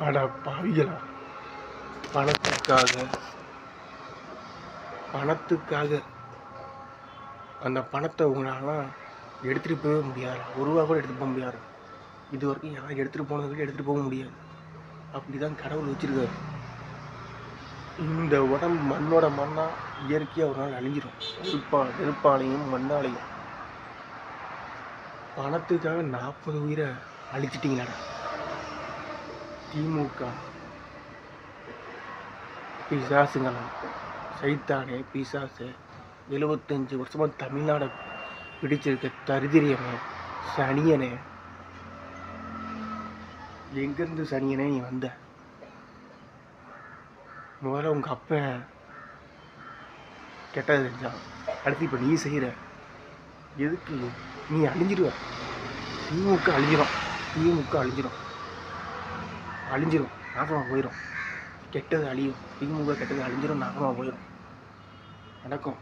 அட பாவிகளா! பணத்துக்காக பணத்துக்காக அந்த பணத்தை உங்களால் எடுத்துகிட்டு போகவே முடியாது. ரூபா கூட எடுத்துகிட்டு போக முடியாது. இது வரைக்கும் யாரும் எடுத்துகிட்டு போனதுக்கு எடுத்துகிட்டு போக முடியாது. அப்படி தான் கடவுள் வச்சுருக்காரு. இந்த உடம்பு மண்ணோட மண்ணாக இயற்கையாக ஒரு நாள் அழிஞ்சிடும். நெருப்பாலையும் மண்ணாலையும். பணத்துக்காக 40 உயிரை அழிச்சிட்டிங்களாடா. திமுக பிசாசுங்களா, சைத்தானே பிசாசு, 75 வருஷமாக தமிழ்நாடை பிடிச்சிருக்க தரிதிரியனே, சனியனே, எங்கேருந்து சனியனே நீ வந்த? முதல்ல உங்கள் அப்பன் கெட்டது செஞ்சான், அடுத்து இப்போ நீ செய்கிற. எதுக்கு? நீ அழிஞ்சிடுவ. திமுக அழிஞ்சிடும், நாசமாக போயிடும். கெட்டது அழியும், திமுக கெட்டது அழிஞ்சிடும், நாசமாக போயிடும். நடக்கும்.